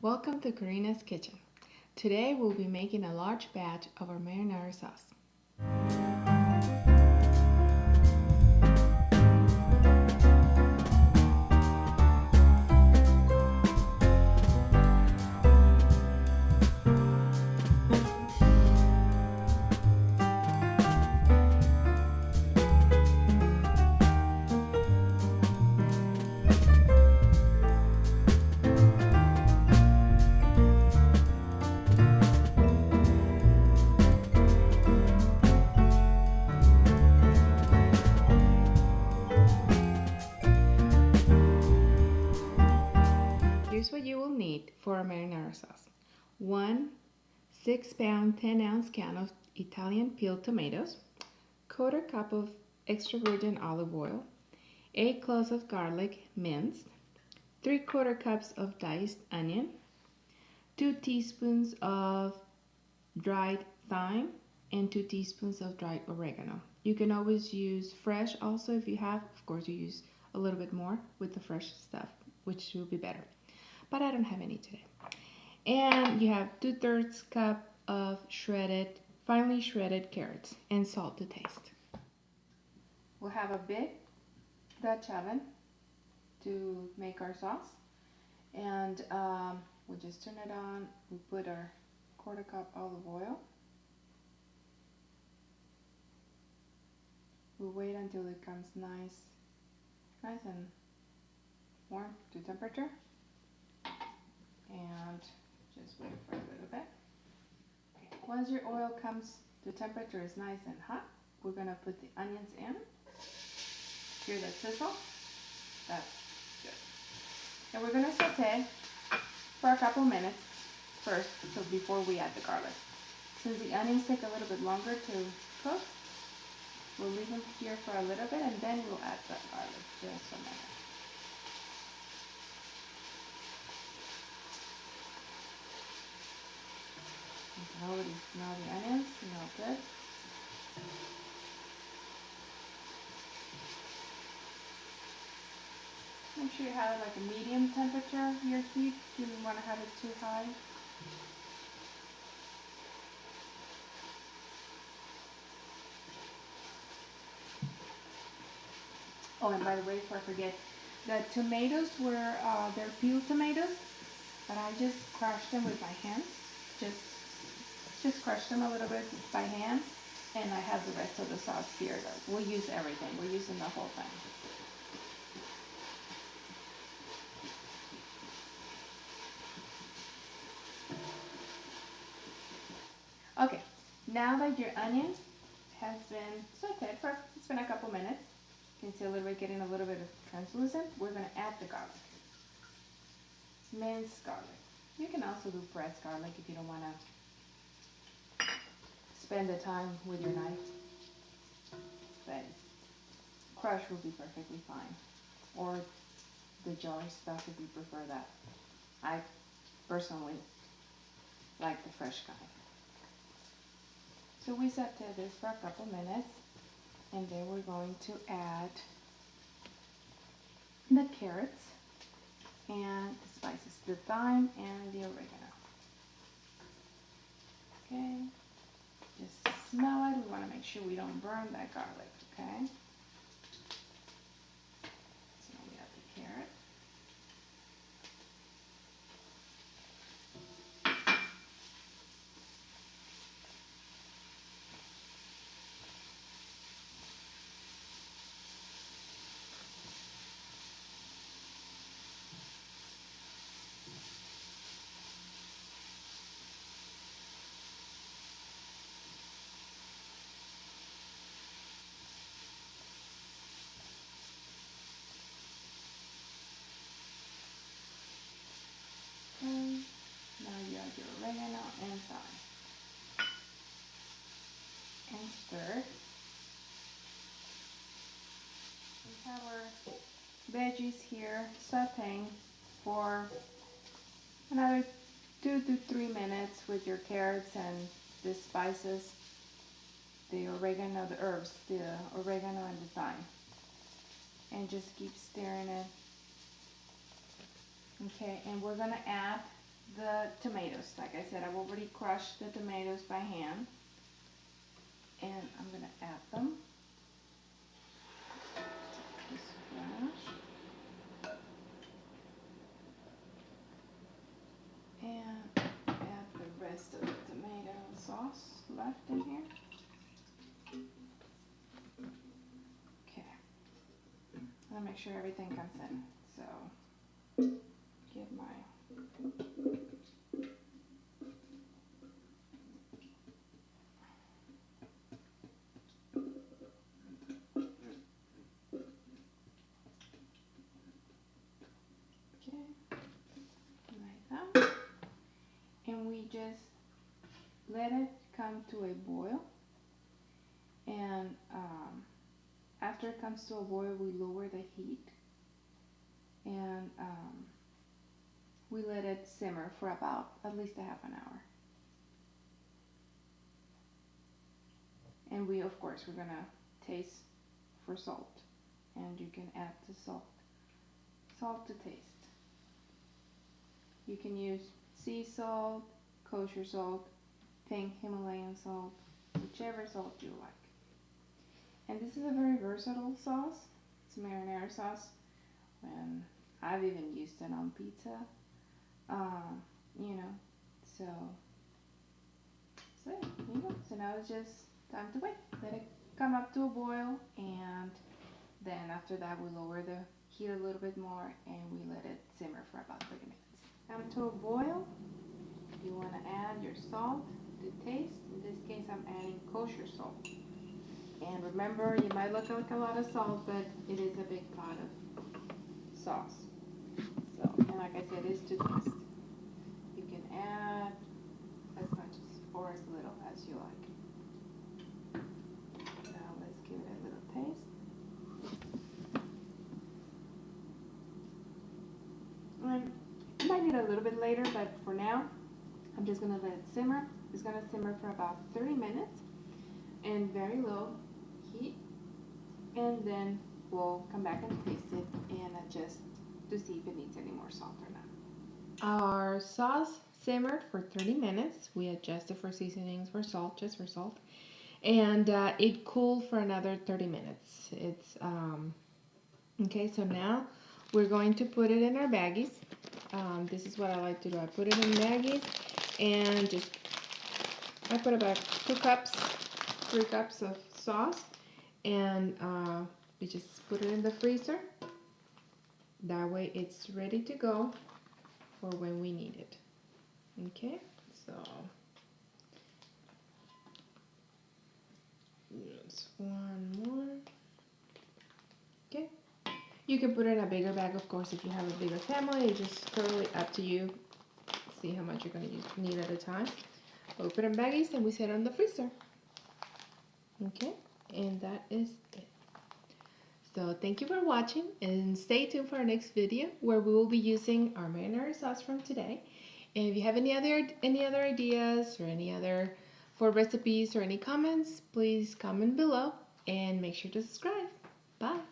Welcome to Karina's Kitchen. Today we'll be making a large batch of our marinara sauce. Here's what you will need for our marinara sauce. 1 6-pound 10-ounce can of Italian peeled tomatoes, quarter cup of extra virgin olive oil, 8 cloves of garlic minced, 3/4 cups of diced onion, 2 teaspoons of dried thyme, and 2 teaspoons of dried oregano. You can always use fresh also if you have. Of course, you use a little bit more with the fresh stuff, which will be better. But I don't have any today. And you have 2/3 cup of finely shredded carrots, and salt to taste. We'll have a big Dutch oven to make our sauce, and we'll just turn it on. We put our quarter cup olive oil. We'll wait until it comes nice and warm to temperature, and just wait for a little bit. Once your oil comes to temperature, is nice and hot, we're gonna put the onions in. Hear the sizzle? That's good. And we're gonna saute for a couple minutes first, so before we add the garlic. Since the onions take a little bit longer to cook, we'll leave them here for a little bit, and then we'll add the garlic. Just a minute. You can already smell the onions, smell good. Make sure you have like a medium temperature, your heat. You don't want to have it too high. Oh, and by the way, before I forget, the tomatoes were, they're peeled tomatoes, but I just crushed them with my hands. Just crushed them a little bit by hand, and I have the rest of the sauce here. We'll use everything. We're using the whole thing. Okay, now that your onion has been sauteed for, it's been a couple minutes, you can see a little bit getting a little bit of translucent, we're going to add the garlic. Minced garlic. You can also do pressed garlic if you don't want to spend the time with your knife, but crush will be perfectly fine, or the jar stuff if you prefer that. I personally like the fresh kind. So we saute this for a couple minutes, and then we're going to add the carrots and the spices, the thyme and the oregano. Okay, just smell it. We want to make sure we don't burn that garlic, okay? So we have the carrot. Okay. Now you add your oregano and thyme. And stir. We have our veggies here sauteing for another 2 to 3 minutes with your carrots and the spices, the oregano, the herbs, the oregano and the thyme. And just keep stirring it. Okay, and we're gonna add the tomatoes. Like I said, I've already crushed the tomatoes by hand, and I'm gonna add them. This brush. And add the rest of the tomato sauce left in here. Okay. I'll make sure everything comes in. So, get my like that. And we just let it come to a boil. And after it comes to a boil, we lower the heat. And we let it simmer for about at least a half an hour. And we, of course, we're gonna taste for salt. And you can add the salt to taste. You can use sea salt, kosher salt, pink Himalayan salt, whichever salt you like. And this is a very versatile sauce. It's a marinara sauce. And I've even used it on pizza. You know, so you know. So now it's just time to wait. Let it come up to a boil, and then after that we lower the heat a little bit more, and we let it simmer for about 30 minutes. Come to a boil. You want to add your salt to taste. In this case, I'm adding kosher salt. And remember, you might look like a lot of salt, but it is a big pot of sauce. So, and like I said, it's to taste. You can add as much or as little as you like. Now let's give it a little taste. And you might need a little bit later, but for now, I'm just gonna let it simmer. It's gonna simmer for about 30 minutes in very low heat, and then we'll come back and taste it and adjust to see if it needs any more salt or not. Our sauce simmered for 30 minutes. We adjusted for seasonings for salt, just for salt, and it cooled for another 30 minutes. It's okay. So now we're going to put it in our baggies. This is what I like to do. I put it in baggies, and I put about 3 cups of sauce, and we just put it in the freezer. That way it's ready to go for when we need it. Okay, so just one more. Okay, you can put it in a bigger bag, of course, if you have a bigger family. It's just totally up to you. See how much you're going to need at a time. We put in baggies and we set it in the freezer. Okay, and that is it. So thank you for watching, and stay tuned for our next video where we will be using our marinara sauce from today. And if you have any other ideas or any other for recipes or any comments, please comment below and make sure to subscribe. Bye.